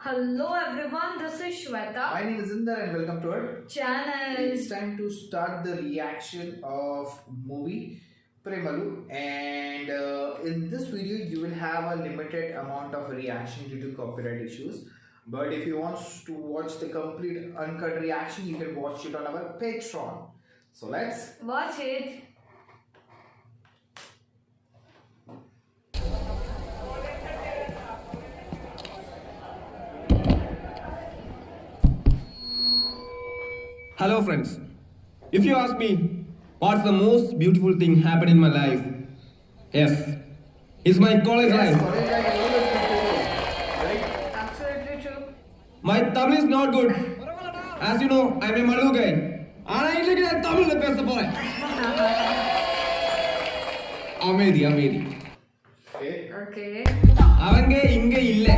Hello everyone, this is Shweta. My name is Inder and welcome to our Channel. It's time to start the reaction of movie Premalu, and in this video you will have a limited amount of reaction due to copyright issues. But if you want to watch the complete uncut reaction, you can watch it on our Patreon. So let's Watch it. Hello friends. If you ask me what's the most beautiful thing happened in my life, yes, it's my college life. right? Absolutely true. My Tamil is not good. As you know, I'm a Malu guy. ஆனா இன்னைக்கு நான் தமிழ்ல பேச போறேன். அமைதி அமைதி. Okay. அவங்க இங்க இல்ல.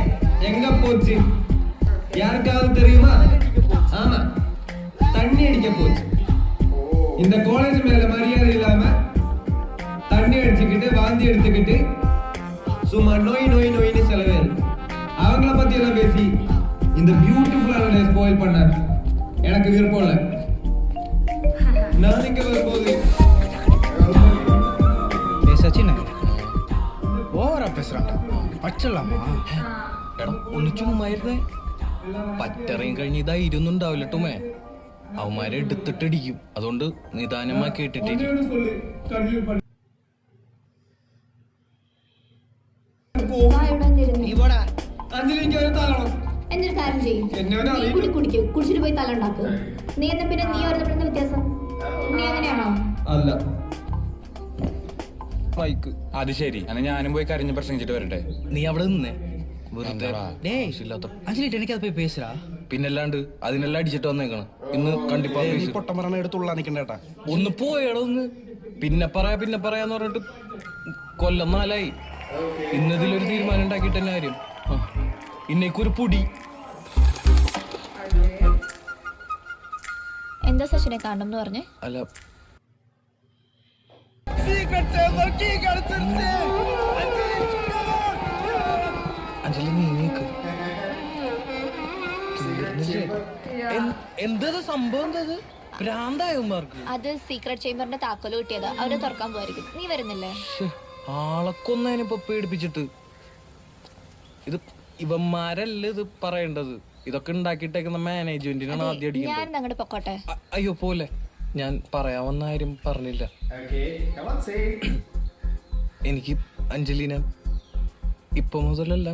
எங்க போச்சு? யாருக்காவது தெரியுமா? ஆமா. தண்ணி அடிக்க போச்சு. இந்த காலேஜ் மேல மரியாதை இல்லாம தண்ணி அடிச்சுக்கிட்டு வாந்தி எடுத்துக்கிட்டு சும்மா நோயின்னு சில பேர் அவங்கள பத்தி எல்லாம் பேசி இந்த பியூட்டிஃபுல்லான டே ஸ்பாயில் பண்ண எனக்கு விருப்பம் இல்லை. நான் இங்க வரும்போது சச்சின் ஓவரா பேசுறான்டா പച്ചള്ളാമാ എടാ ഒന്ന് ചുമ്മായിരുന്നേ പറ്ററിയും കഴിഞ്ഞ് ഇതായിരുന്നു ഉണ്ടാവില്ല ടുമേ അവന്മാരെ എടുത്തിട്ടടിക്കും അതുകൊണ്ട് നിദാനമായി കേട്ടിട്ടിരിക്കും. ഒന്നോട് சொல்லு കണ്ടിന്യൂ பண்ணு. നീ പോടാ അഞ്ജലിക്ക് ഒരു തലണം. എന്തൊരു കാര്യം ചെയ്യും എന്നെ അവനെ നീ അറിയില്ല. കൂടി കുടിക്കും കുടിച്ചിട്ട് പോയി തല ഉണ്ടാക്കും നീ എന്നാ പിന്നെ നീ ഓരോരുത്തരുടെ വ്യത്യാസം നീ അങ്ങനെയാണോ അല്ല ബൈക്ക് അത് ശരി എന്നാ ഞാനും പോയി കരഞ്ഞ് പ്രസംഗിച്ചിട്ട് വരട്ടെ. നീ അവിടെ നിന്നേ വെറുതെ டேய் ആവശ്യമില്ലാത്ത അഞ്ജലിട്ട് എനിക്കത് പോയി പേசுறா പിന്നല്ലാണ്ട് അതിനെല്ലാം അടിച്ചിട്ട് വന്നേക്കണം. ഇന്ന് കണ്ടിപ്പാ നീ പേശ്. പൊട്ടം പറഞ്ഞ എടുത്തുള്ള നിക്കണ്ടേട്ടാ ഒന്ന് പോയടാ ഒന്ന് പിന്നെ പറയാന്ന് പറഞ്ഞിട്ട് കൊല്ലം 4 ഇന്നതിലൊരു തീരുമാനം ഉണ്ടാക്കിയിട്ട് തന്നെ കാര്യം. ഇന്നേക്കൊരു പൊടി എന്താ സച്ചിനെ കാണണം എന്ന് പറഞ്ഞേ അല്ല അഞ്ജലി നീ നീക്ക് എന്താ സംഭവം എന്തത് ഭ്രാന്തായവന്മാർക്ക് അത് സീക്രട്ട് ചേംബറിന്റെ താക്കോല് കിട്ടിയതാ അവരെ തുറക്കാൻ പോയിരിക്കും നീ വരുന്നില്ലേ ആളെ കൊന്നതിനിപ്പൊ പേടിപ്പിച്ചിട്ട് ഇത് ഇവന്മാരല്ല ഇത് പറയേണ്ടത്. ഇതൊക്കെ ഉണ്ടാക്കിയിട്ടേക്കുന്ന മാനേജ്മെന്റിനാണ് ആദ്യം ഞാൻ അടിക്കേണ്ടത്. അങ്ങോട്ട് പൊക്കോട്ടെ അയ്യോ പോലെ ഞാൻ പറയാവുന്ന കാര്യം പറഞ്ഞില്ല. Okay, come on, say it. എനിക്ക് അഞ്ജലിനെ ഇപ്പൊ മുതലല്ല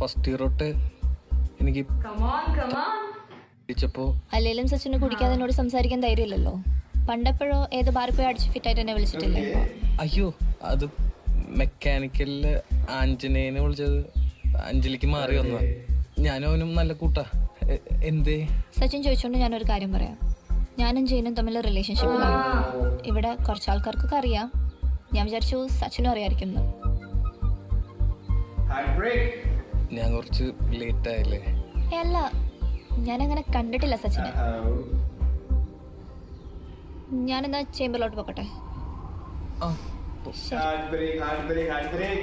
ഫസ്റ്റ് ഇയർ തൊട്ട് എനിക്ക് Come on. ഇടിച്ചപ്പോ അല്ലെങ്കിലും സച്ചിന് കുടിക്കാതെ എന്നോട് സംസാരിക്കാൻ ധൈര്യമില്ലല്ലോ പണ്ടെപ്പോഴോ ഏത് ബാറിൽ പോയി അടിച്ച് ഫിറ്റായിട്ട് എന്നെ വിളിച്ചിട്ടില്ലേ അയ്യോ അത് മെക്കാനിക്കലില് ആഞ്ജനേനെ വിളിച്ചത് അഞ്ജലിക്ക് മാറി വന്നതാ. ഞാനും അവനും നല്ല കൂട്ടാ. എന്തേ സച്ചിൻ ചോദിച്ചോണ്ട് ഞാനൊരു കാര്യം പറയാം ഞാനും ജെയിനും തമ്മിൽ റിലേഷൻഷിപ്പിലാണ് ഇവിടെ കുറച്ച് ആൾക്കാർക്കൊക്കെ അറിയാം ഞാൻ വിചാരിച്ചു സച്ചിനും അറിയാമായിരിക്കും എന്ന്. Heartbreak. ഞാൻ കുറച്ച് ലേറ്റ് ആയില്ലേ? അല്ല ഞാനങ്ങനെ കണ്ടിട്ടില്ല സച്ചിനെ ഞാനെന്നാ ചേംബറിലോട്ട് പോകട്ടെ ആ Heartbreak.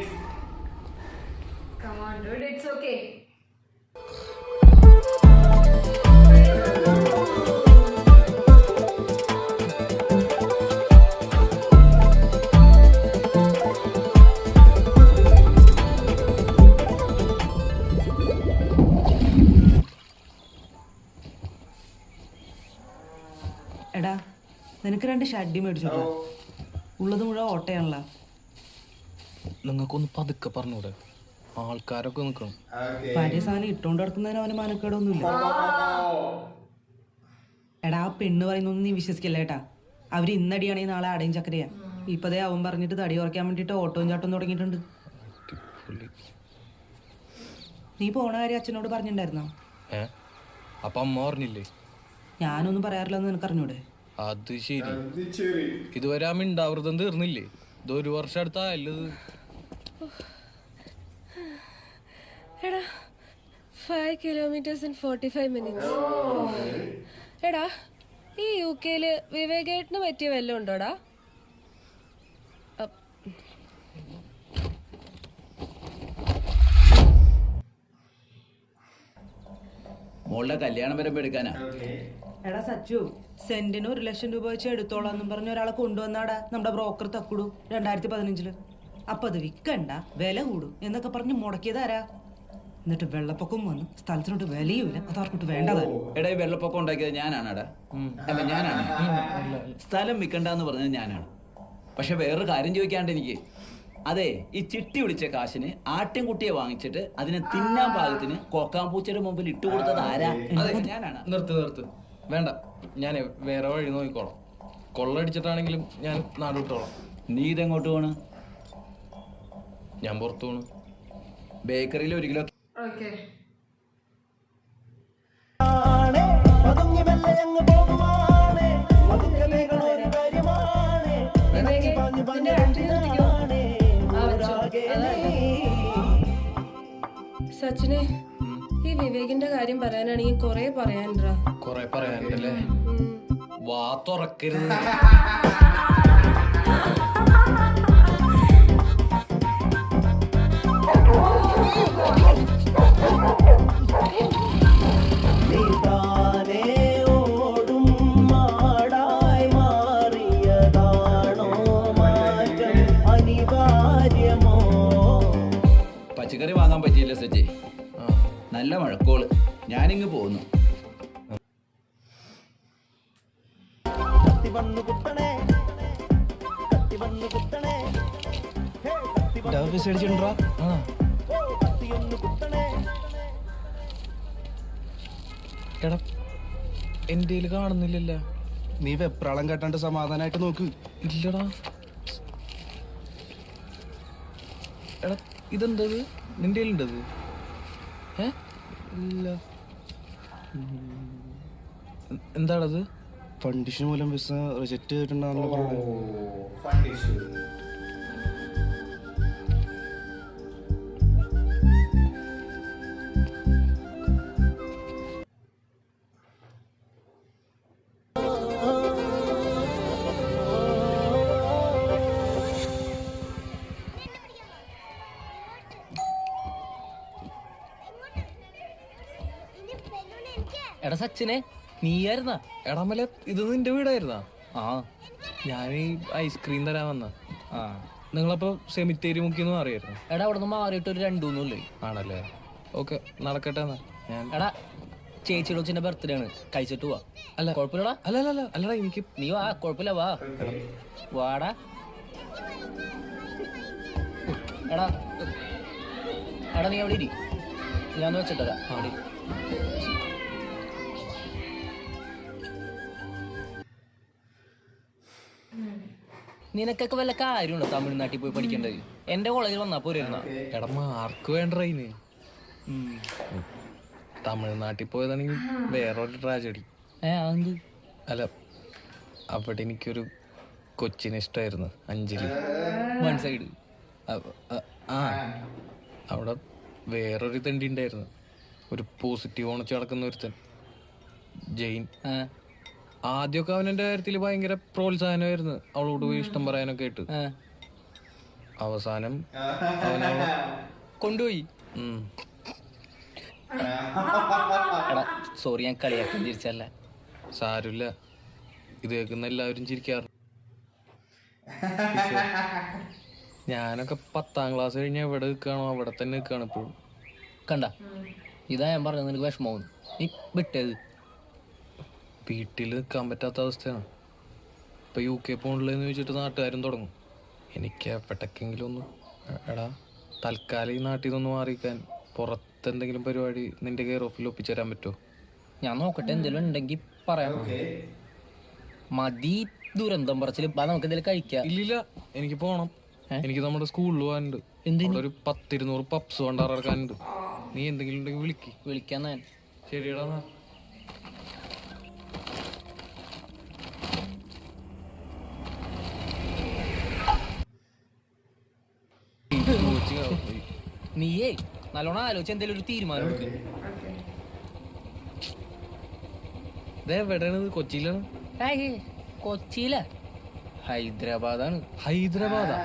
Come on, dude, it's okay. എടാ നിനക്ക് 2 ഷഡ്ഡി മേടിച്ചോളാം ഉള്ളത് മുഴുവൻ ഓട്ടയാണല്ലോ നിങ്ങൾക്കൊന്ന് പതുക്കെ പറഞ്ഞൂടെ ആൾക്കാരൊക്കെ നിൽക്കണം. Okay. ഭാര്യ സാധനം ഇട്ടോണ്ട് നടക്കുന്നതിന് അവന് മാനക്കേടൊന്നുമില്ല എടാ ആ പെണ്ണ് പറയുന്നൊന്നും നീ വിശ്വസിക്കല്ല ഏട്ടാ അവര് ഇന്നടിയാണെങ്കിൽ നാളെ അടയും ചക്കരയാ ഇപ്പതേ അവൻ പറഞ്ഞിട്ട് തടി കുറയ്ക്കാൻ വേണ്ടിട്ട് ഓട്ടവും ചാട്ടവും തുടങ്ങിയിട്ടുണ്ട് നീ പോണ കാര്യം അച്ഛനോട് പറഞ്ഞിട്ടുണ്ടായിരുന്നോ അപ്പൊ അമ്മ പറഞ്ഞില്ലേ? ഞാനൊന്നും പറയാറില്ലെന്ന് നിനക്കറിഞ്ഞൂടെ അത് ശരി. ഇതുവരെ ആ മിണ്ടാവൃതം തീർന്നില്ലേ? ഇത് 1 വർഷം അടുത്തായല്ലത്. എടാ 5 kilometers in 45 minutes. എടാ ഈ യുകെയില് വിവേകേട്ടന് പറ്റിയ വല്ലതും ഉണ്ടോടാ? മോളുടെ കല്യാണം വരെ എടുക്കാനാ. എടാ സച്ചു, സെന്റിന് 1 ലക്ഷം രൂപ വെച്ച് എടുത്തോളാന്നും പറഞ്ഞ ഒരാളെ കൊണ്ടുവന്നാടാ നമ്മുടെ ബ്രോക്കർ തക്കുടു 2015. അപ്പൊ അത് വിൽക്കണ്ട, വില കൂടും എന്നൊക്കെ പറഞ്ഞ് മുടക്കിയതാരാ? എന്നിട്ട് വെള്ളപ്പൊക്കം വന്നു, സ്ഥലത്തിനോട്ട് വിലയുമില്ല, അതവർക്കിട്ട് വേണ്ടതാ. എടാ ഈ വെള്ളപ്പൊക്കം ഉണ്ടാക്കിയത് ഞാനാണടാ. അല്ല ഞാനാണ്. സ്ഥലം വിൽക്കണ്ടെന്ന് പറഞ്ഞത് ഞാനാണ്. പക്ഷെ വേറൊരു കാര്യം ചോദിക്കാണ്ട് എനിക്ക്, അതെ ഈ ചിട്ടി വിളിച്ച കാശിന് ആട്ടിൻകുട്ടിയെ വാങ്ങിച്ചിട്ട് അതിനെ തിന്നാൻ പാകത്തിന് കൊക്കാമ്പൂച്ചയുടെ മുമ്പിൽ ഇട്ടുകൊടുത്തത് ആരാ? ഞാനാണ്. നിർത്ത് വേണ്ട, ഞാൻ വേറെ വഴി നോക്കിക്കോളാം. കൊള്ളടിച്ചിട്ടാണെങ്കിലും ഞാൻ നാട് വിട്ടോളാം. നീ ഇതെങ്ങോട്ട് പോണ്? ഞാൻ പുറത്തു പോണു. ബേക്കറിയിൽ 1 കിലോ ഓക്കെ. സച്ചിനെ, ഈ വിവേകിന്റെ കാര്യം പറയാനാണെങ്കിൽ കൊറേ പറയാനുണ്ടാ. കൊറേ പറയാനുണ്ടല്ലേ? വാ തുറക്കരുത്. പച്ചക്കറി വാങ്ങാൻ പറ്റിയില്ല സച്ചി, നല്ല മഴക്കോള്. ഞാനിങ്ങ് പോകുന്നു. പൈസ അടിച്ചിട്ടുണ്ടോ? എടാ എന്റെ കാണുന്നില്ലല്ലോ. നീ വെപ്രാളം കേട്ടാണ്ട് സമാധാനമായിട്ട് നോക്ക്. ഇല്ലടാ. എടാ ഇതെന്തത്? നിന്റെ ഉണ്ടത്? ഇല്ല. എന്താണത്? ഫണ്ട് ഇഷ്യൂ മൂലം വിസ റിജക്ട് ചെയ്തിട്ടുണ്ടാകുന്ന ഫണ്ട് ഇഷ്യൂ. എടാ സച്ചിനെ, നീയായിരുന്നാ? എടാ മല, ഇത് നിന്റെ വീടായിരുന്നാ? ആ, ഞാൻ ഈ ഐസ്ക്രീം തരാൻ വന്ന. ആ, നിങ്ങളപ്പോ സെമിത്തേരി മുക്കിന്ന് മാറിയായിരുന്നു? എടാ അവിടെ നിന്ന് മാറിയിട്ട് ഒരു 2-3 ആണല്ലേ? ഓക്കെ, നടക്കട്ടെ എന്നാ. ഞാൻ എടാ ചേച്ചിയുടെ കൊച്ചിന്റെ ബർത്ത്ഡേ ആണ്, കഴിച്ചിട്ട് പോവാ. അല്ല കുഴപ്പമില്ലടാ. അല്ലടാ എനിക്ക് നീ വാ, കുഴപ്പമില്ല, വാ. വാടാ. എടാ എടാ നീ അവിടെ ഇരി, ഞാൻ വെച്ചിട്ടരാ. അവിടെ നിനക്കൊക്കെ വല്ല കാര്യമുണ്ടോ തമിഴ്നാട്ടിൽ പോയി പഠിക്കേണ്ടത്? എന്റെ കോളേജിൽ വന്നാ പോരുന്ന. എടാ മാർക്ക് വേണ്ട ഇതിന്. തമിഴ്നാട്ടിൽ പോയതാണെങ്കിൽ വേറൊരു ട്രാജഡി. അല്ല, അവിടെ എനിക്കൊരു കൊച്ചിനെ ഇഷ്ടമായിരുന്നു, അഞ്ജലി. One side. ആ, അവിടെ വേറൊരു തണ്ടി ഉണ്ടായിരുന്നു, ഒരു പോസിറ്റീവ് ഓണിച്ച് നടക്കുന്ന ഒരുത്തൻ, ജെയിൻ. ആദ്യമൊക്കെ അവനെന്റെ കാര്യത്തിൽ ഭയങ്കര പ്രോത്സാഹനമായിരുന്നു, അവളോട് പോയി ഇഷ്ടം പറയാനൊക്കെ ആയിട്ട്. അവസാനം അവനവളെ കൊണ്ടുപോയി. സോറി, ഞാൻ കളിയാക്കാൻ ചിരിച്ചല്ല. സാരമില്ല, ഇത് കേൾക്കുന്ന എല്ലാവരും ചിരിക്കാറുണ്ട്. ഞാനൊക്കെ 10ാം ക്ലാസ് കഴിഞ്ഞാൽ എവിടെ നിൽക്കുകയാണോ അവിടെ തന്നെ നിൽക്കുകയാണ് ഇപ്പോഴും. കണ്ട, ഇതാ ഞാൻ പറഞ്ഞത്, നിനക്ക് വിഷമവും നീ വിട്ടത്. വീട്ടിൽ നിൽക്കാൻ പറ്റാത്ത അവസ്ഥയാണ്. ഇപ്പം UK പോകണില്ലെന്ന് ചോദിച്ചിട്ട് നാട്ടുകാരും തുടങ്ങും. എനിക്ക് എവിടേക്കെങ്കിലും ഒന്ന്, എടാ തൽക്കാലം ഈ നാട്ടിൽ നിന്നൊന്ന് മാറിക്കാൻ പുറത്തെന്തെങ്കിലും പരിപാടി നിന്റെ കെയർ ഓഫിൽ ഒപ്പിച്ചു തരാൻ പറ്റുമോ? ഞാൻ നോക്കട്ടെ, എന്തെങ്കിലും ഉണ്ടെങ്കിൽ പറയാം. മതി ദുരന്തം പറച്ചിൽ, നമുക്ക് എന്തെങ്കിലും കഴിക്കാം. ഇല്ലില്ല, എനിക്ക് പോകണം. എനിക്ക് നമ്മുടെ സ്കൂളിൽ പോകാനുണ്ട്. ഒരു 10-200 പപ്സ് കൊണ്ടിറക്കാനുണ്ട്. നീ എന്തെങ്കിലും ഉണ്ടെങ്കിൽ വിളിക്കാൻ. ഞാൻ ശരിയടാ. നീയേ നല്ലോണം ആലോചിച്ച് എന്തെങ്കിലും ഒരു തീരുമാനം എടുക്കും. ഇതെവിടെയാണ്? കൊച്ചിയിലാണ്. കൊച്ചിയില? ഹൈദരാബാദാണ്. ഹൈദരാബാദാ?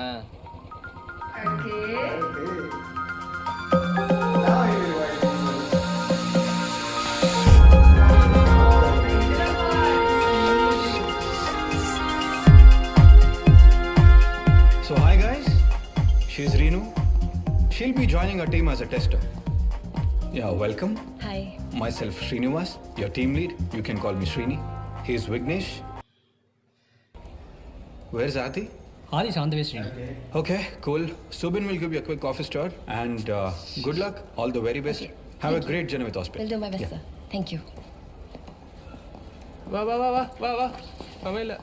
ആ. joining our team as a tester. Yeah, welcome. Hi. Myself, Srinivas, your team lead. You can call me Srini. He's Vignesh. Where's Ati? ആദ്യം ശാന്തവേ Sreeni. Okay, cool. Subin will give you a quick office tour. And good luck. All the very best. Have a great journey with hospital. Will do my best, sir. Thank you. വാ വാ വാ വാ വാ വാ സമയമില്ല.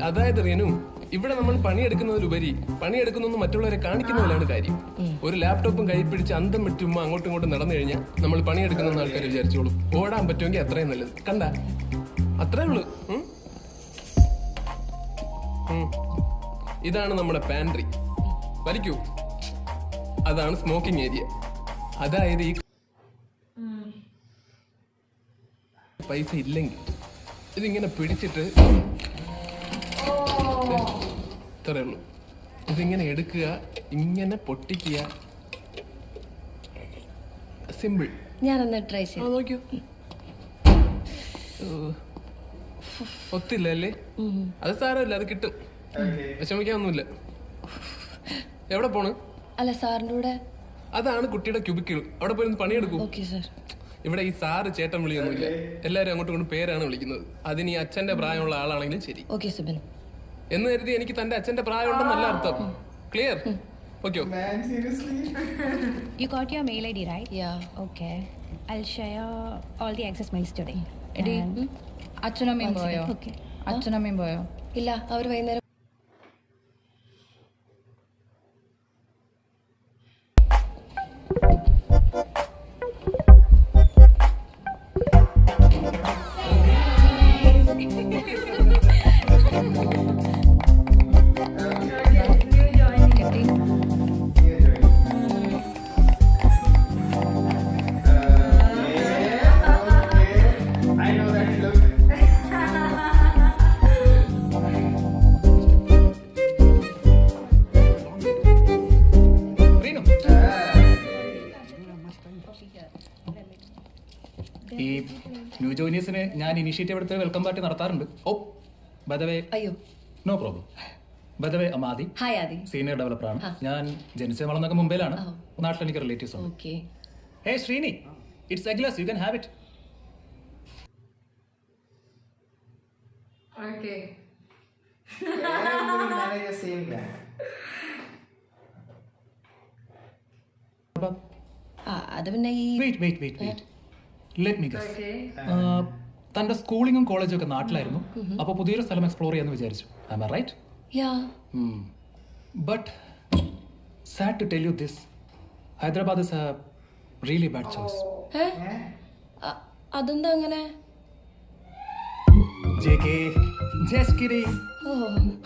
അതായത് റീനു, ഇവിടെ നമ്മൾ പണിയെടുക്കുന്നതിലുപരി പണിയെടുക്കുന്നു മറ്റുള്ളവരെ കാണിക്കുന്നതിലാണ് കാര്യം. ഒരു ലാപ്ടോപ്പും കൈ പിടിച്ച് അന്തം വിട്ടുമ്പോ അങ്ങോട്ടും ഇങ്ങോട്ടും നടന്നു കഴിഞ്ഞാൽ നമ്മൾ പണിയെടുക്കുന്ന ആൾക്കാർ വിചാരിച്ചോളും. ഓടാൻ പറ്റുമെങ്കിൽ അത്രയും നല്ലത്. കണ്ട, അത്രേ ഉള്ളൂ. ഇതാണ് നമ്മുടെ പാൻട്രി. വലിക്കൂ. അതാണ് സ്മോക്കിംഗ് ഏരിയ. അതായത് ഈ പൈസ ഇല്ലെങ്കിൽ ഇതിങ്ങനെ പിടിച്ചിട്ട് ഇത്രേ ഉള്ളൂ. ഇതിങ്ങനെ എടുക്കുക, ഇങ്ങനെ പൊട്ടിക്കുക. സിമ്പിൾ. ഞാനൊന്ന് ട്രൈ ചെയ്യാം. നോക്കൂ. ഒത്തില്ല അല്ലേ? അത് സാരമില്ല, അത് കിട്ടും. വിഷമിക്കാനൊന്നുമില്ല. എവിടെ പോണ്? അല്ല, സാറിൻ്റെ കൂടെ. അതാണ് കുട്ടിയുടെ ക്യൂബിക്കിൾ. അവിടെ പോയി പണിയെടുക്കൂ. Okay sir. ഇവിടെ ഈ സാറ് ചേട്ടൻ വിളിയൊന്നുമില്ല. എല്ലാവരും അങ്ങോട്ടും ഇങ്ങോട്ടും പേരാണ് വിളിക്കുന്നത്. അതിന് ഈ അച്ഛന്റെ പ്രായമുള്ള ആളാണെങ്കിലും ശരി. ഓക്കെ സുബിൻ. എന്ന് കരുതി എനിക്ക് തന്റെ അച്ഛന്റെ പ്രായമുണ്ടെന്നല്ല അർത്ഥം. Clear? Okay. Man, seriously? You got your mail ID, right? Yeah. Okay. I'll share all the access mails today. എടി, And- അച്ഛനമ്മയും പോയോ? Okay. അച്ഛനമ്മയും പോയോ? ഇല്ല, അവർ വൈകുന്നേരം. I know that look. Reenu, ഈ ന്യൂ ജോയിനേഴ്സിന് ഞാൻ ഇനിഷ്യേറ്റീവ് എടുത്ത് വെൽക്കം പാർട്ടി നടത്താറുണ്ട്. ഓ ബദവേ, അയ്യോ, നോ പ്രോബ്ലം. ബദവേ, അമാദി, ഹായ് ആദി. സീനിയർ ഡെവലപ്പറാണ്. ഞാൻ ജനിച്ച വളർന്നൊക്കെ മുംബൈയിലാണ്. നാട്ടിൽ എനിക്ക് റിലേറ്റീവ്സ് ഉണ്ട്. Okay. Hey Sreeni, it's a glass, you can have it. Okay. Every manager saying that. അത് പിന്നെ ഈ wait let me guess. Okay. തന്റെ സ്കൂളിങ്ങും കോളേജും ഒക്കെ നാട്ടിലായിരുന്നു. അപ്പോൾ പുതിയൊരു സ്ഥലം എക്സ്പ്ലോർ ചെയ്യാന്ന് വിചാരിച്ചു. Am I right? Ya. But sad to tell you this, Hyderabad is a really bad choice. അതെന്താ അങ്ങനെ? JK, just kidding. Oh,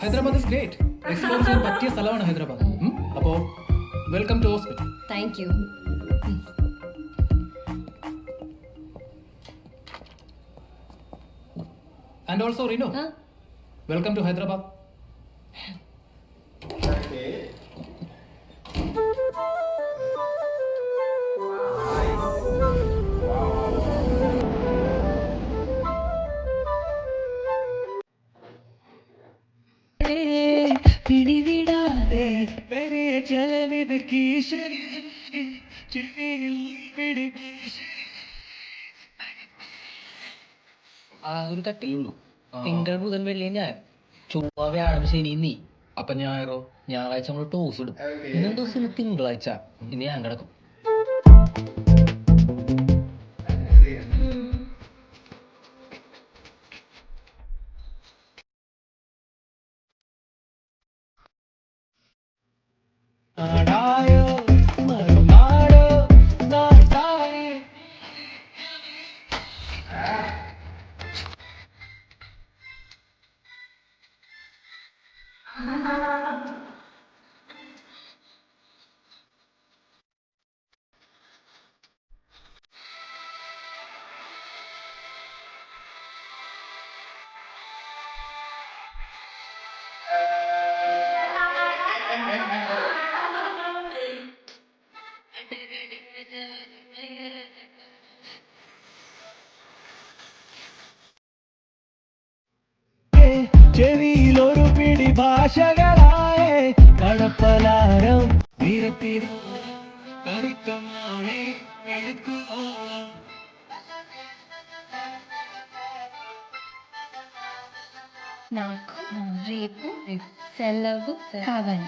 Hyderabad is great. Explore ചെയ്യാൻ പറ്റിയ സ്ഥലമാണ് ഹൈദരാബാദ്. അപ്പോൾ welcome to hospital. Thank you. And also റീനോ, വെൽക്കം ടു ഹൈദരാബാദ്. Okay. ആ ഒരു തട്ടിലുള്ളൂ. തിങ്കൾ മുതൽ വെള്ളി ഞാൻ, ചൊവ്വ വ്യാഴം ശനി നീ. അപ്പൊ ഞായറോ? ഞായറാഴ്ച നമ്മൾ ടോസ് ഇടും. ഇന്നും ദിവസം തിങ്കളാഴ്ച. ഇനി ഞാൻ കിടക്കും. ചെവിയിലൊരു പിടി ഭാഷകളായ കടപ്പലാരം నాకు రేపు సెలవు కావాలి.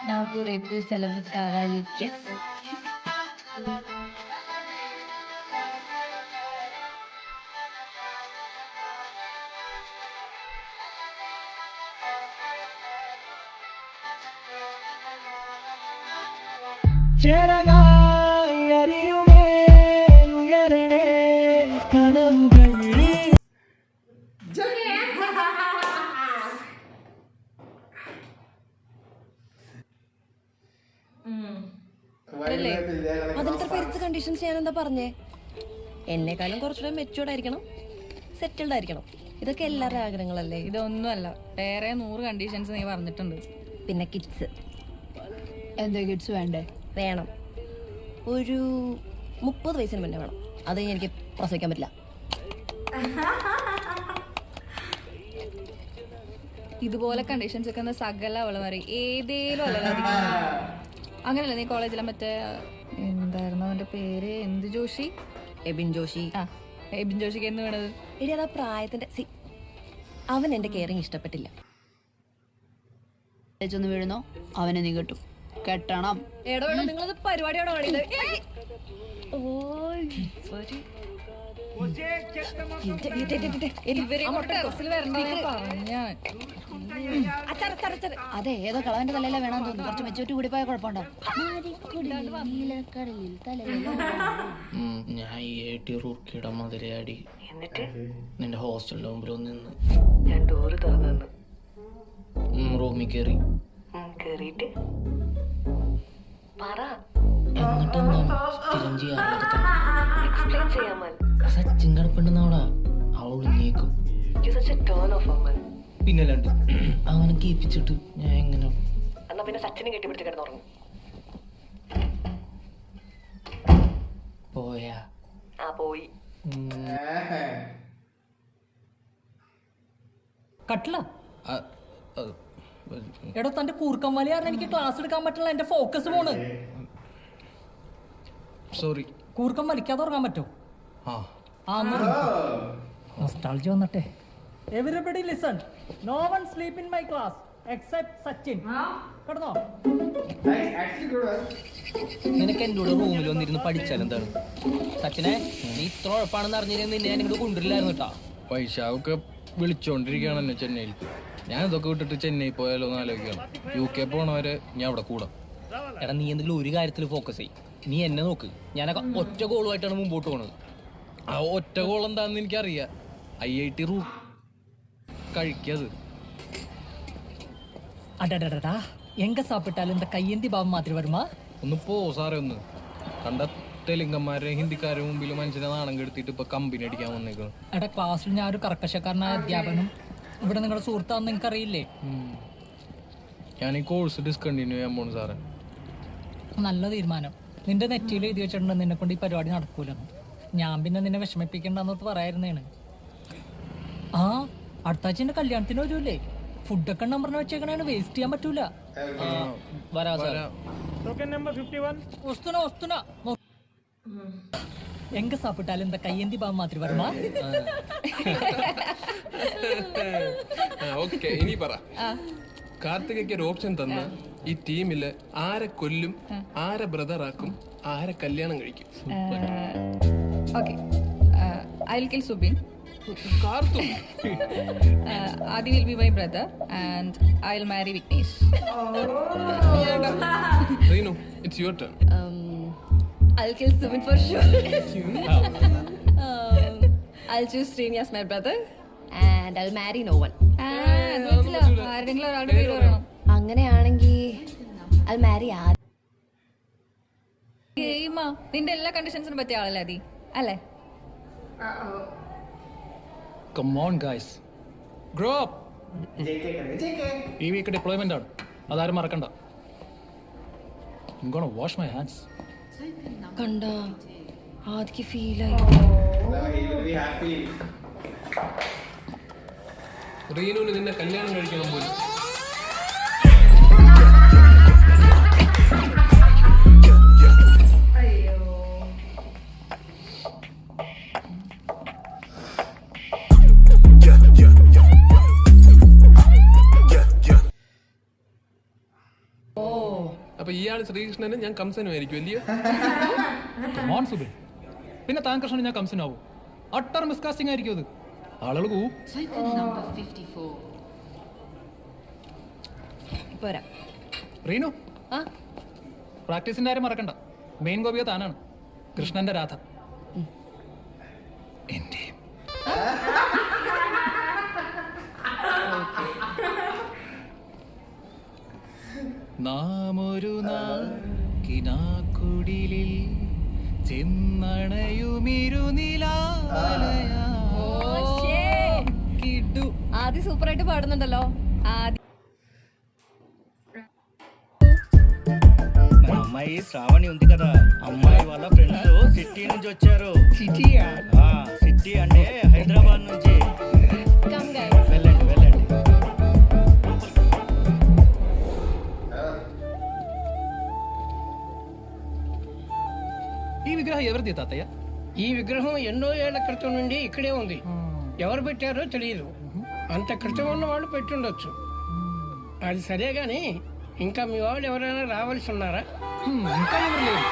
నాకు రేపు సెలవు కావాలి. ఎస్. അതിനത്ര പെരുത്ത് കണ്ടീഷൻസ് ഞാൻ എന്താ പറഞ്ഞേ? എന്നെക്കാളും കുറച്ചുകൂടെ മെച്ചൂർഡ് ആയിരിക്കണം, സെറ്റിൽഡ് ആയിരിക്കണം. ഇതൊക്കെ എല്ലാവരുടെ ആഗ്രഹങ്ങളല്ലേ? ഇതൊന്നുമല്ല, വേറെ 100 കണ്ടീഷൻസ് നീ പറഞ്ഞിട്ടുണ്ട്. പിന്നെ കിഡ്സ് എന്താ കിഡ്സ് വേണ്ടേ? വേണം. ഒരു 30 വയസ്സിന് മുന്നേ വേണം. അത് കഴിഞ്ഞ് എനിക്ക് പ്രസവിക്കാൻ പറ്റില്ല. ഇതുപോലെ കണ്ടീഷൻസ് ഒക്കെ സകല അവളമാറി ഏതേലും അല്ല. അങ്ങനെയല്ല, നീ കോളേജിലെ മറ്റേ എന്തായിരുന്നു അവന്റെ പേര്, എന്ത് ജോഷി, എബിൻ ജോഷി. എബിൻ ജോഷിക്ക് എന്ന് വേണത്? എടി അതാ പ്രായത്തിന്റെ അവൻ എന്റെ കെയറിങ് ഇഷ്ടപ്പെട്ടില്ല. ഒന്ന് വീഴുന്നോ അവനെ നീ കെട്ടും, കെട്ടണം. എടോ നിങ്ങളത് പരിപാടിയോടെ പാടിയത്. അതെ, ഏതോ കളവന്റെ തലയിലെ വേണം തോന്നുന്നു. കുറച്ച് മെച്ചൂരിറ്റി കൂടി പോയാൽ കുഴപ്പമുണ്ടോ? ഞാൻ ഈ റൂർക്കിയുടെ മധുരയാടി നിന്റെ ഹോസ്റ്റലിന്റെ മുമ്പിൽ ഒന്ന് നിന്ന് റൂമിൽ കയറി എന്നിട്ടെന്താണ് സ്ഥിരം ചെയ്യാറുള്ളത്? സച്ചിൻ കിടപ്പുണ്ടെന്നവിടെ അവള് നീക്കും. പിന്നല്ലാണ്ട് അവനെ കേൾപ്പിച്ചിട്ട് ഞാൻ എങ്ങനെ പോയാ പോയി. കട്ടില എടോ തന്റെ കൂർക്കമ്മലി കാരണം എനിക്ക് ക്ലാസ് എടുക്കാൻ പറ്റില്ല. എന്റെ ഫോക്കസ് പോണ്. സോറി, കൂർക്കം വലിക്കാതെ ഉറങ്ങാൻ പറ്റുമോ? നൊസ്റ്റാൾജി വന്നട്ടെ. Everybody listen. No one sleep in my class except Sachin. കിടന്നോ? നിനക്ക് എൻ്റെ കൂടെ റൂമിൽ വന്നിരുന്ന് പഠിച്ചാൽ എന്താണ്? സച്ചിനെ, നീ ഇത്ര ഉഴപ്പാണെന്ന് അറിഞ്ഞിരുന്ന നിന്നെ ഞാൻ ഇങ്ങോട്ട് കൊണ്ടുവരില്ലായിരുന്നു കേട്ടാ. പൈസയൊക്കെ വിളിച്ചോണ്ടിരിക്കുകയാണ് എന്നെ ചെന്നൈയിൽ. ഞാൻ ഇതൊക്കെ വിട്ടിട്ട് ചെന്നൈ പോയാലോ എന്ന് ആലോചിക്കണം. UK പോണവരെ ഞാൻ അവിടെ കൂടാം. എടാ, നീ എന്തെങ്കിലും ഒരു കാര്യത്തിൽ ഫോക്കസ് ചെയ്യും. നീ എന്നെ നോക്ക്, ഞാനൊക്കെ ഒറ്റ ഗോളുമായിട്ടാണ് മുമ്പോട്ട് പോണത്. ആ ഒറ്റ ഗോൾ എന്താണെന്ന് എനിക്കറിയാം. IIT room കഴിക്കത്. അടടടാ, എങ്ക സാപ്പിട്ടാലും இந்த கையேந்தி பாவம் மாதிரி வருமா? ഒന്ന് പോ സാറേ, ഒന്ന് കണ്ട തെലുങ്കന്മാരെ ഹിന്ദിക്കാരെ മുമ്പിൽ മനുഷ്യനെ നാണം കെടുത്തിട്ട് ഇപ്പൊ കമ്പനി അടിക്കാൻ വന്നേക്കണം. എടാ, ക്ലാസ്സിൽ ഞാൻ ഒരു കർക്കശക്കാരനായ അധ്യാപകനും ഇവിടെ നിങ്ങളുടെ സുഹൃത്താണെന്ന് നിനക്കറിയില്ലേ? ഞാൻ ഈ കോഴ്സ് ഡിസ്കണ്ടിന്യൂ ചെയ്യാൻ പോണു സാറേ. നല്ല തീരുമാനം. നിന്റെ നെറ്റിയിൽ എഴുതി വെച്ചിട്ടുണ്ട് നിന്നെ കൊണ്ട് ഈ പരിപാടി നടക്കൂലെന്ന്. ഞാൻ പിന്നെ നിന്നെ വിഷമിപ്പിക്കണ്ടെന്നത് പറയായിരുന്നേണ്. ആ, അടുത്താഴ്ച എന്റെ കല്യാണത്തിന് വരൂല്ലേ? ഫുഡൊക്കെ എണ്ണം പറഞ്ഞ് വെച്ചേക്കണേണ്, വേസ്റ്റ് ചെയ്യാൻ പറ്റൂല. എങ്ക സാപ്പിട്ടാലും എന്താ കയ്യന്തി പാവം മാത്രം വരുമാ? ഓക്കെ, ഇനി പറ. കാർത്തികയ്ക്ക് ഒരു ഓപ്ഷൻ തന്ന ഈ ടീമില് ആരെ കൊല്ലും, ആരെ ബ്രദറാക്കും, ആരെ കല്യാണം കഴിക്കും? Okay, I'll kill Subin. Kartu. Adi will be my brother and I'll marry Vignesh. Reenu, it's your turn. I'll kill Subin for sure. I'll choose Srini as my brother and I'll marry no one. ആരെങ്കിലും ഒരാളുടെ പേര് പറയണം. അങ്ങനെയാണെങ്കിൽ I'll marry Adi. ഗെയിമാ, നിന്റെ എല്ലാ കണ്ടീഷൻസിനും പറ്റിയ ആളല്ലേ അതി, അല്ലേ? Come on guys, grow up. ഈ വീക്ക് ഡിപ്ലോയ്മെന്റ് ആണ്, അതാരും മറക്കണ്ട. I'm gonna wash my hands. കണ്ട ആദിക്ക് ഫീലായി. റീനുവിന് നിന്നെ കല്യാണം കഴിക്കണം പോലും. ശ്രീകൃഷ്ണനും ഞാൻ കംസനും ആയിരിക്കും അല്ലയോ? മോൻ സുബിൻ പിന്നെ താൻ കൃഷ്ണൻ ഞാൻ കംസനാവും. അട്ടർ മിസ്കാസ്റ്റിംഗ് ആയിരിക്കും അത്. ആളുകൾ പോവും. പോരാ റീനു പ്രാക്ടീസിന്റെ കാര്യം മറക്കണ്ട. മെയിൻ ഗോപിക താനാണ്. കൃഷ്ണന്റെ രാധ എന്റെ. നാം ഒരു നാക്കിനാക്കുടിലിൽ കിഡു ആദ്യം സൂപ്പറായിട്ട് പാടുന്നുണ്ടല്ലോ. ആദ്യം అమ్మాయి శ్రావణి ఉంది కదా, అమ్మాయి వాళ్ళ ఫ్రెండ్స్ సిటీ నుంచి వచ్చారు. సిటీయా? సిటీ అంటే హైదరాబాద్ నుంచి. వెళ్ళండి వెళ్ళండి. ఈ విగ్రహం ఎవరిది తాతయ్య? ఈ విగ్రహం ఎన్నో ఏళ్ల క్రితం నుండి ఇక్కడే ఉంది. ఎవరు పెట్టారో తెలియదు. అంత క్రితం ఉన్న వాళ్ళు పెట్టుండొచ్చు. అది సరే గాని ఇంకా మీ వాళ్ళు ఎవరైనా రావాల్సి ఉన్నారా? ఇంకా ఎవరు లేరు.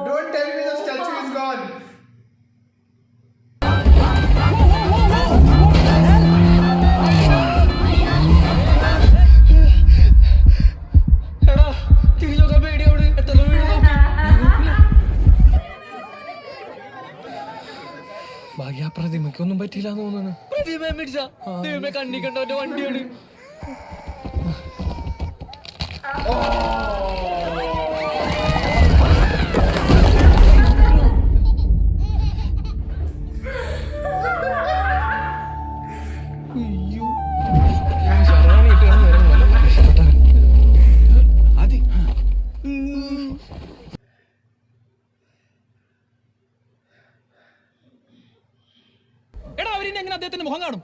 Don't tell me the statue is gone. എടാ തിരിഞ്ഞൊക്കെ പേടിയോട് എത്ര ഭാഗ്യ പ്രതിമയ്ക്കൊന്നും പറ്റിയില്ല തോന്നുന്നു. പ്രതിമ മേടിച്ച ദൈവമേ കണ്ണി കണ്ടവന്റെ വണ്ടിയാണ്. എടാ അവരിനി എങ്ങനെ അദ്ദേഹത്തിന്റെ മുഖം കാണും?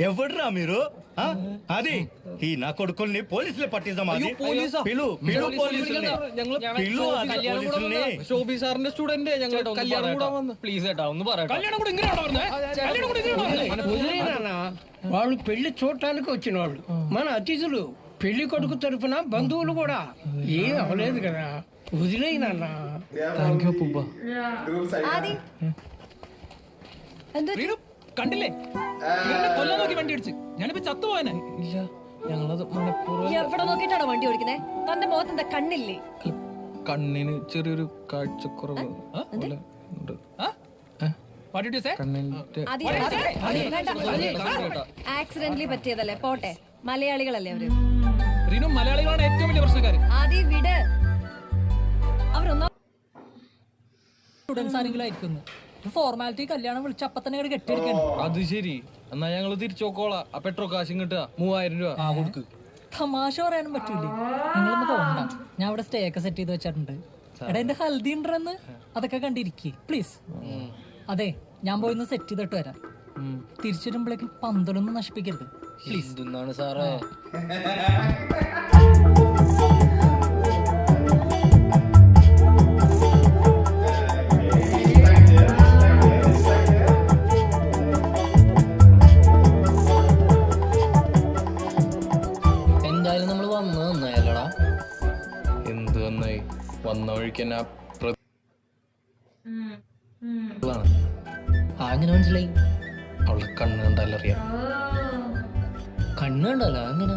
ఎవడ్రా మీరు? అది ఈ నా కొడుకుల్ని పోలీసులు పట్టిద్దాం. అది పిలు పిలు పోలీసుల్ని. పిలు పోలీసుల్ని. ശോഭി സാറിന്റെ സ്റ്റുഡന്റ് ഞങ്ങൾ കല്യാണം കൂടാൻ വന്നു. പ്ലീസ് ഏട്ടാ ഒന്ന് പറയട്ടെ. కళ్యాణం కూడా ఇంగ్లీష్ వాళ్ళు పెళ్లి చూడటానికి వచ్చిన వాళ్ళు మన అతిథులు. పెళ్లి కొడుకు తరపున బంధువులు కూడా. ఏం అవలేదు కదా, వదిలేయి నాన్న. Thank you പൂപ്പ. റീനു കണ്ടില്ലേ? ഇവരെന്നെ കൊല്ലാൻ നോക്കി വണ്ടി അടിച്ച്. ഞാനിപ്പോ ചത്തുപോയനെ. ഇല്ല ഞങ്ങളത് മനഃപൂർവ്വം. എവിടെ നോക്കിട്ടാണോ വണ്ടി ഓടിക്കുന്നേ? തന്റെ മുഖത്ത് എന്താ കണ്ണില്ലേ? കണ്ണിന് ചെറിയൊരു കാഴ്ചക്കുറവ് പോലെ ഉണ്ട്. ആക്സിഡന്റലി പറ്റിയതല്ലേ, പോട്ടെ. മലയാളികളല്ലേ അവര്. റീനു മലയാളികളാണ് ഏറ്റവും വലിയ പ്രശ്നക്കാര്. ആദ്യം വിട്. അവരൊന്നും സ്റ്റുഡൻസ് ആരെങ്കിലും അയക്കുന്നു. ഫോർമാലിറ്റി കല്യാണം വിളിച്ച് അപ്പൊ തന്നെ കെട്ടിയെടുക്കണം. അത് ശരി. എന്നാ ഞങ്ങള് തിരിച്ചു നോക്കോളാം. ആ പെട്രോൾ കാശും കിട്ടുക 3000 രൂപ കൊടുക്ക്. തമാശ പറയാനും പറ്റൂലേ? നിങ്ങളൊന്ന് പോകണ്ട, ഞാൻ ഇവിടെ സ്റ്റേ ഒക്കെ സെറ്റ് ചെയ്ത് വെച്ചിട്ടുണ്ട്. എടാ എന്റെ ഹൽദി ഉണ്ടെന്ന് അതൊക്കെ കണ്ടിരിക്കേ പ്ലീസ്. അതെ ഞാൻ പോയിന്ന് സെറ്റ് ചെയ്തിട്ട് വരാം. തിരിച്ചിടുമ്പോഴേക്കും പന്തലൊന്നും നശിപ്പിക്കരുത് പ്ലീസ്. എന്താണ് സാറേ? എന്തായാലും നമ്മൾ വന്നു നന്നായല്ലടാ. എന്ത് നന്നായി? വന്ന വഴിക്ക് തന്നെ അങ്ങനെ മനസ്സിലായി. അവളുടെ കണ്ണ് കണ്ടാലറിയാം. കണ്ണ് കണ്ടല്ലോ? അങ്ങനെ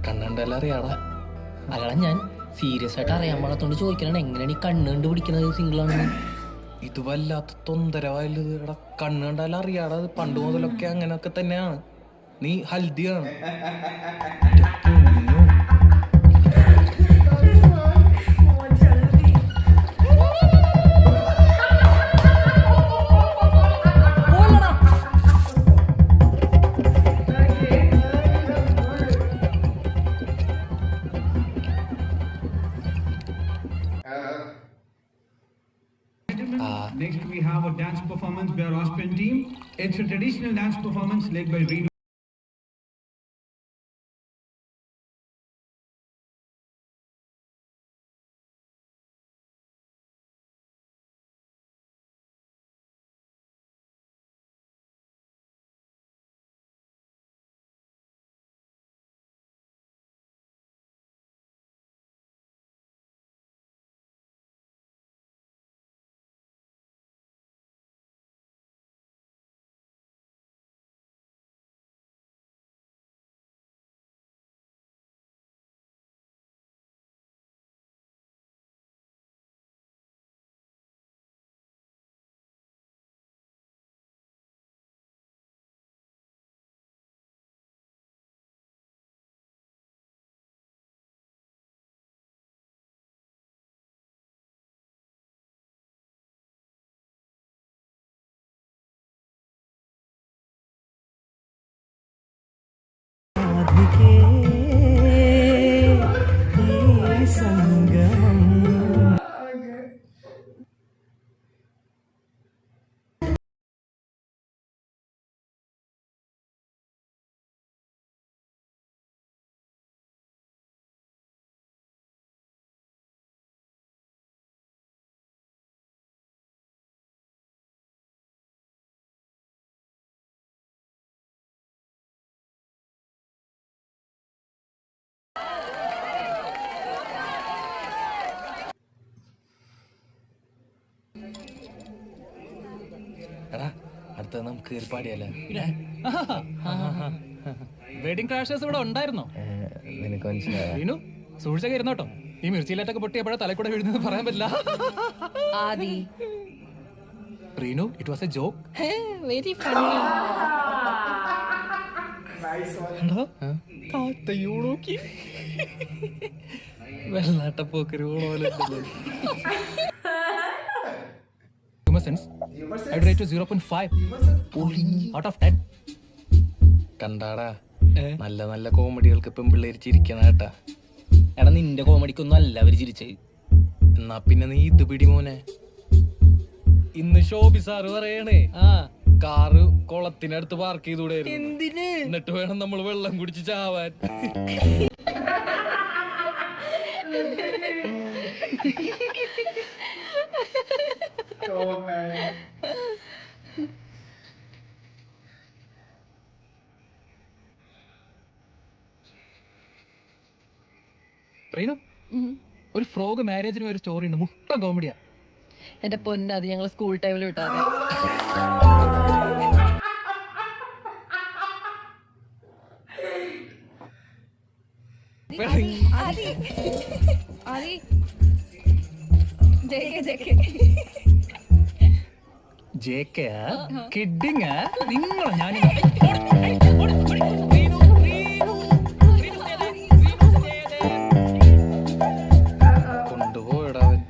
കണ്ണ് കണ്ടാലറിയാടാ. അല്ലടാ ഞാൻ സീരിയസ് ആയിട്ട് അറിയാൻ പാടത്തോണ്ട് ചോദിക്കണം, എങ്ങനെയാണ് ഈ കണ്ണ് കണ്ട് പിടിക്കുന്നത് സിംഗിൾ ആണെന്ന്? ഇത് വല്ലാത്ത തൊന്തരവായത്. എടാ കണ്ണ് കണ്ടാലറിയാടാ. അത് പണ്ട് മുതലൊക്കെ അങ്ങനെയൊക്കെ തന്നെയാണ്. നീ ഹൽദിയാണ്. Next we have a dance performance by our Osprey team. It's a traditional dance performance led by Renu. അടുത്ത നമുക്ക് കയറി പാടിയല്ലേ? വെഡിങ് ക്രാഷേഴ്സ് ഇവിടെ ഉണ്ടായിരുന്നോ? നിനക്ക് മനസ്സിലായോ? വീണു സൂക്ഷിച്ചൊക്കെ ഇരുന്നോട്ടോ. ഈ മിർച്ചിയിലേറ്റൊക്കെ പൊട്ടിയപ്പോഴേ തലക്കൂടെ വീഴുന്നത് പറയാൻ പറ്റില്ല. Adhi Reenu, it was a joke. Very funny. വെള്ളാട്ടപ്പോക്കര് പോലെ Humor sense, I'd rate you 0.5 out of 10. കണ്ടാടാ, നല്ല നല്ല കോമഡികൾക്ക് പെമ്പിള്ളേര് ചിരിക്കണ കേട്ടാ. എടാ നിന്റെ കോമഡിക്കൊന്നും അല്ല അവര് ചിരിച്ചത്. എന്നാ പിന്നെ നീ ഇത് പിടി മോനെ. ഇന്ന് ഷോബി സാറ് പറയണേ, കാറ് കുളത്തിനടുത്ത് പാർക്ക് ചെയ്തൂടെ, എന്നിട്ട് വേണം നമ്മൾ വെള്ളം കുടിച്ച് ചാവാൻ. റീനു, ഒരു ഫ്രോഗ് മാരേജിന് ഒരു സ്റ്റോറി ഉണ്ട്, മുട്ട കോമഡിയാ. എന്റെ പൊന്ന്, അത് ഞങ്ങൾ സ്കൂൾ ടൈമിൽ വിട്ടാതെ. കിഡിങ് നിങ്ങൾ ഞാൻ കൊണ്ടുപോയടാ അവൻ.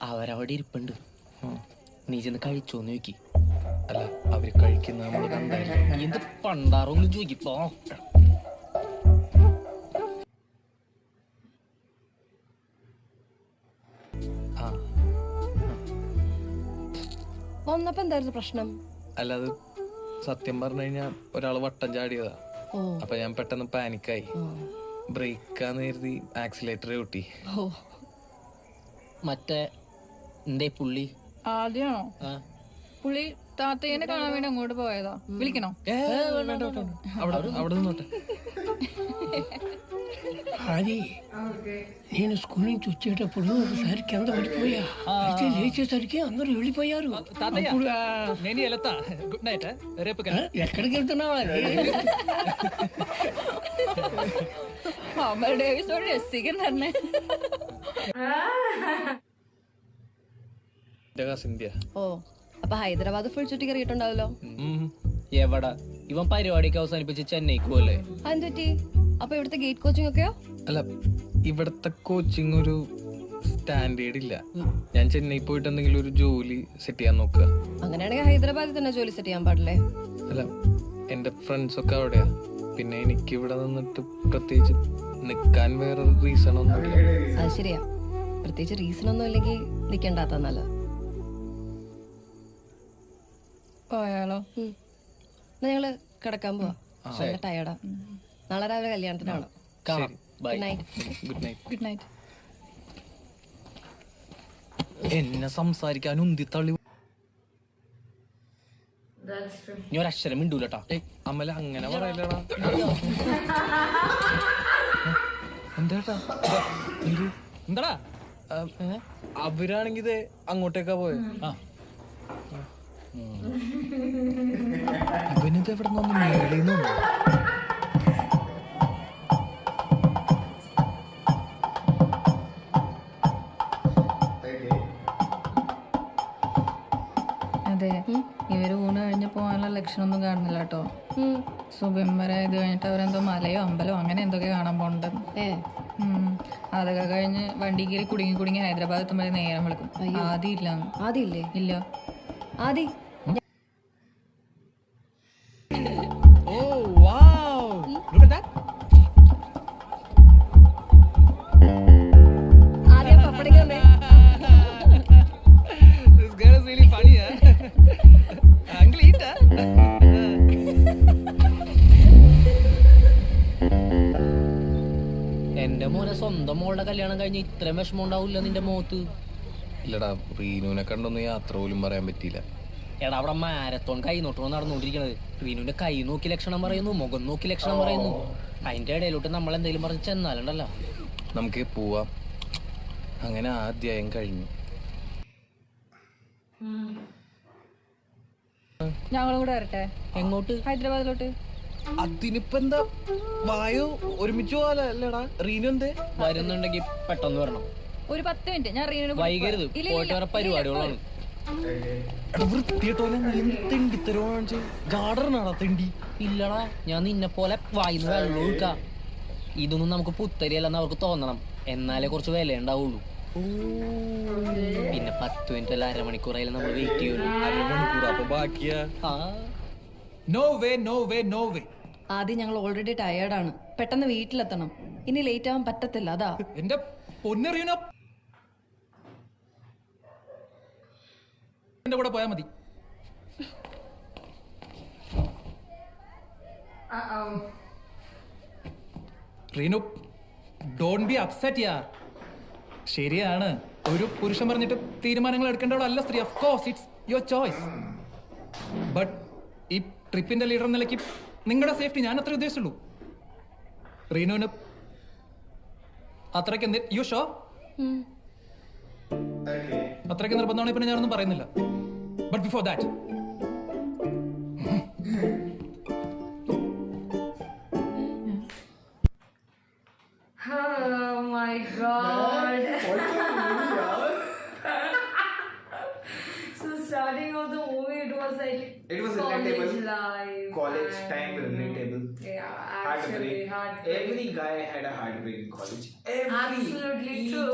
അവരവിടെ ഇരിപ്പുണ്ട്, നീ ചെന്ന് കഴിച്ചോന്ന് ചോദിക്കി. അല്ല, അവര് കഴിക്കുന്ന നമ്മൾ കണ്ടായിരുന്നു. നീ എന്ത് പണ്ടാറൊന്നും ചോദിക്കപ്പോ. വന്നപ്പോ എന്തായിരുന്നു പ്രശ്നം? അല്ല, അത് സത്യം പറഞ്ഞു കഴിഞ്ഞാൽ ഒരാള് വട്ടം ചാടിയതാ. അപ്പൊ ഞാൻ പെട്ടെന്ന് പാനിക്കായി. ബ്രേക്കാന്ന് കരുതി ആക്സിലേറ്റർ കൂട്ടി. മറ്റേ എന്തേ പുള്ളി ആദ്യമാണോ? പുള്ളി താത്തേനെ കാണാൻ വേണ്ടി അങ്ങോട്ട് പോയതാ. വിളിക്കണോ? അവിടെ നിന്നോട്ടെ. అది నేను స్కూల్ నుంచి వచ్చేటప్పుడు ఒకసారి కింద పడిపోయా. అయితే లేచేసరికి అందరూ వెళ్ళిపోయారు. అప్పుడు నేను వెళ్తా. Good night. రేపు ఎక్కడికి వెళ్తున్నావా? അമർ ഡേവിസോട് രസികൻ തന്നെ. ഓ, അപ്പൊ ഹൈദരാബാദ് ഫുൾ ചുറ്റി കയറിയിട്ടുണ്ടാവല്ലോ. എവിടെ ഇവൻ പരിപാടിയൊക്കെ അവസാനിപ്പിച്ച് ചെന്നൈക്ക് പോലെ. അതെന്തുപറ്റി? അപ്പൊ ഇവിടുത്തെ ഗേറ്റ് കോച്ചിങ് ഒക്കെയോ? അല്ല, ഇവിടത്തെ കോച്ചിങ് ഒരു സ്റ്റാൻഡേർഡ് ഇല്ല. ഞാൻ ചെന്നൈ പോയിട്ട് എന്തെങ്കിലും ഒരു ജോലി സെറ്റ് ചെയ്യാൻ നോക്കുക. അങ്ങനെയാണെങ്കിൽ ഹൈദരാബാദിൽ തന്നെ ജോലി സെറ്റ് ചെയ്യാൻ പാടില്ലേ? അല്ല, എന്റെ ഫ്രണ്ട്സ് ഒക്കെ അവിടെയാ. പിന്നെ എനിക്ക് ഇവിടെ നിന്നിട്ട് പ്രത്യേകിച്ച് നിക്കാൻ വേറെ റീസൺ ഒന്നുമില്ല. അത് ശരിയാ, പ്രത്യേകിച്ച് റീസൺ ഒന്നും ഇല്ലെങ്കിൽ നിക്കണ്ടാത്ത നല്ലത്. പോയാലോ? ഞങ്ങള് കിടക്കാൻ പോവാ. നല്ല ടയർഡാ. നാളെ രാവിലെ കല്യാണത്തിനാണ്. കാണാം. Bye. Good night. Good night. എന്നെ സംസാരിക്കാൻ ഉന്തി തള്ളി. നീ ഒരക്ഷരം മിണ്ടൂലട്ടാ. അമല അങ്ങനെ പറയലടാ. എന്താ എന്താടാ? അവരാണെങ്കി ഇത് അങ്ങോട്ടേക്കാ പോയത്. ഇവനിത് എവിടെ നിന്നൊന്നും മേളിന്ന് അതെ, ഇവര് ഊണ് കഴിഞ്ഞ് പോകാനുള്ള ലക്ഷണമൊന്നും കാണുന്നില്ല കേട്ടോ. സുബിംബര ഇത് കഴിഞ്ഞിട്ട് അവരെന്തോ മലയോ അമ്പലോ അങ്ങനെ എന്തൊക്കെ കാണാൻ പോണ്ട്. അതൊക്കെ കഴിഞ്ഞ് വണ്ടി കയറി കുടുങ്ങി ഹൈദരാബാദ് എത്തുമ്പോൾ നേരം വിളിക്കും. ആദ്യം ഇല്ല. ആദ്യമില്ലേ? ഇല്ല. ആദി എന്റെ മോനെ സ്വന്തം മോളുടെ കല്യാണം കഴിഞ്ഞ് ഇത്രയും വിഷമം ഉണ്ടാവില്ല നിന്റെ മുഖത്ത്. ഇല്ലടാ, റീനുവിനെ കണ്ടൊന്നും യാത്ര പോലും പറയാൻ പറ്റിയില്ല. എടാ അവിടെ മാരത്തോൺ കൈ നോട്ടോണ് നടന്നുകൊണ്ടിരിക്കണത്. റീനുവിന്റെ കൈ നോക്കി ലക്ഷണം പറയുന്നു, മുഖം നോക്കി ലക്ഷണം പറയുന്നു. അതിന്റെ ഇടയിലോട്ട് നമ്മൾ എന്തെങ്കിലും പറഞ്ഞ് ചെന്നാലുണ്ടല്ലോ. നമുക്ക് പോവാം. അങ്ങനെ ആദ്യം കഴിഞ്ഞു. ഞങ്ങളും കൂടെ വരട്ടെ. എങ്ങോട്ട്? ഹൈദരാബാദിലോട്ട്. അതിനിപ്പോ എന്താ, വായോ ഒരുമിച്ച് പോവാലടാ. റീനു എന്തേ? വരുന്നുണ്ടെങ്കിൽ പെട്ടെന്ന് വരണം. ഒരു 10 മിനിറ്റ് ഞാൻ റീനു വൈകരുത്, പോയിട്ട് വേറെ പരിപാടികളാണ്. വൃത്തിയിട്ടോലെ തെണ്ടിത്തരോണ് ഗാർഡനാടാ തെണ്ടി. ഇല്ലടാ, ഞാൻ നിന്നെ പോലെ വായിന്ന് വെള്ളം ഒഴുക്കാം. ഇതൊന്നും നമുക്ക് പുത്തരിയല്ലെന്ന് അവർക്ക് തോന്നണം, എന്നാലേ കുറച്ച് വില ഉണ്ടാവുള്ളൂ. പിന്നെ 10 മിനിറ്റ് അല്ല അരമണിക്കൂറായാലും നമ്മൾ വെയിറ്റ് ചെയ്യുള്ളൂ. അരമണിക്കൂർ അപ്പൊ ബാക്കിയാ? No way, no way, no way. ആദ്യം ഞങ്ങൾ ഓൾറെഡി ടയേർഡാണ്. പെട്ടെന്ന് വീട്ടിലെത്തണം. ഇനി ലേറ്റ് ആവാൻ പറ്റത്തില്ല. അതാ എന്റെ പൊന്നറിയുന്ന എന്റെ കൂടെ പോയാ മതി. റീനു, ഡോണ്ട് ബി അപ്സെറ്റ് യാർ. ശരിയാണ്, ഒരു പുരുഷൻ പറഞ്ഞിട്ട് തീരുമാനങ്ങൾ എടുക്കേണ്ടവളല്ല സ്ത്രീ. Of course it's your choice. But ഈ ട്രിപ്പിന്റെ ലീഡർ എന്ന നിലയ്ക്ക് നിങ്ങളുടെ സേഫ്റ്റി ഞാൻ അത്ര ഉദ്ദേശിച്ചുള്ളൂ. റീനുവിന് അത്രയ്ക്ക് യു ഷോ അത്രയ്ക്ക് നിർബന്ധമാണെങ്കിൽ പിന്നെ ഞാനൊന്നും പറയുന്നില്ല. But before that Oh my god. So starting of the movie, it was like It was college relatable. life. College time relatable. Yeah, actually heartbreak. Every guy had a heartbreak in college. Absolutely true.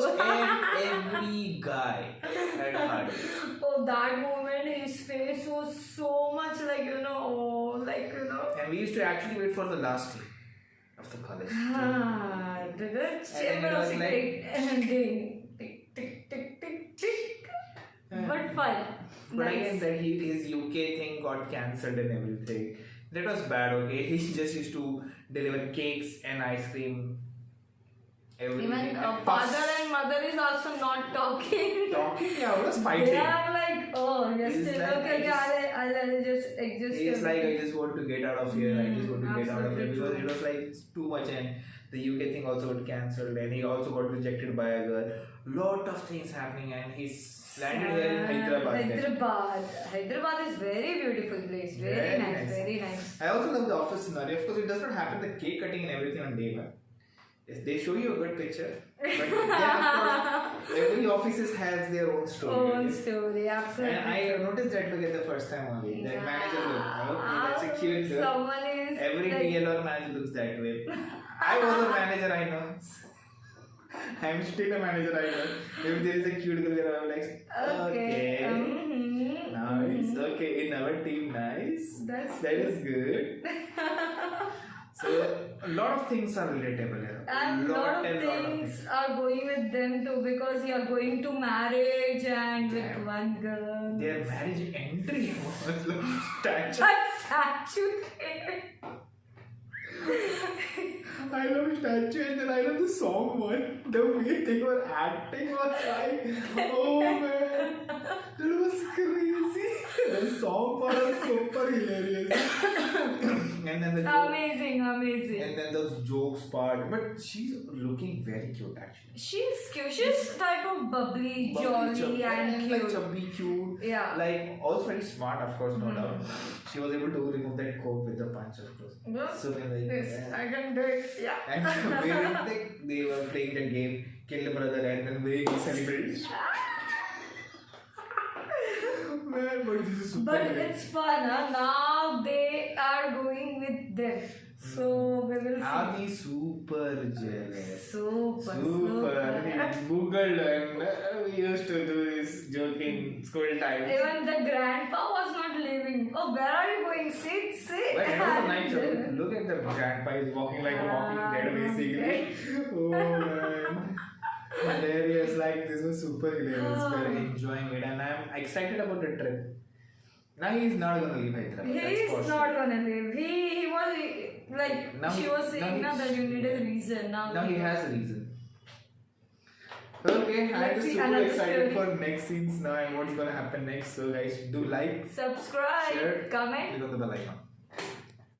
Every guy had a heartbreak. Oh, that moment, his face was so much like, you know, And we used to actually wait for the last day of the college. the And chamber it of was like- tick, tick, tick, tick, tick. But fun. But Nice. again, that his UK thing got cancelled and everything. That was bad, okay? He just used to deliver cakes and ice cream. Even And father and mother is also not talking. Talking, yeah, I was fighting. They are like, oh, yes, He's still like, okay, I'll just exist. He's like, I just want to get out of here. I just want to get out of here. Absolutely Because it was like too much, and the UK thing also got cancelled, and he also got rejected by a girl. Lot of things happening, and he's landed here in Hyderabad. Hyderabad is very beautiful place. Very nice, very nice. I also love the office scenario. Of course, it does not happen the cake cutting and everything on day one. Yes, they show you a good picture, but yeah, of course, every office has their own story. Own story, absolutely. And I noticed that look at the first time only. The manager look, okay, that's a cute girl. Someone is Every like- DLR manager looks that way. I was a manager, I know. I'm still a manager, I know. If there is a cute girl there, I'm like, okay, nice, okay, in our team, nice. That is good. So a lot of things are relatable here. And lot of things are going with them too, because you are going to marriage and with one girl. Their marriage entry was like statue. That statue thing. I love statue, and then I love the song one. The way they were acting was like, oh man, that was crazy. The song part was super hilarious. And then the Amazing. And then those jokes part. But she's looking very cute actually. She's cute. She's type of bubbly, jolly, and cute. Like chubby, cute. Yeah. Like also very smart, of course, no doubt. She was able to remove that coke with the punch, of course. So then like, Yes, I can do it. Yeah. And they were playing the game, kill the brother, and then we celebrated. Man, but this is super. But it's fun, huh? Now they are going with them. So we will see. Adi super jealous. Super. Googled and we used to do this joke in school time. Even the grandpa was not leaving. Oh, where are you going? Sit. But it was a nice joke. Look at the grandpa is walking like a walking dead basically. Oh man. Hilarious, like this was super hilarious. We're enjoying it and I'm excited about the trip. Now he's not gonna leave Hyderabad. He's not gonna leave. He was like Now she he- was saying now now that you need a reason. Now he has a reason. Okay, I'm Let's just see super another excited story. for next scenes now and what's gonna happen next. So guys, do like, Subscribe, share, comment. click on the bell icon.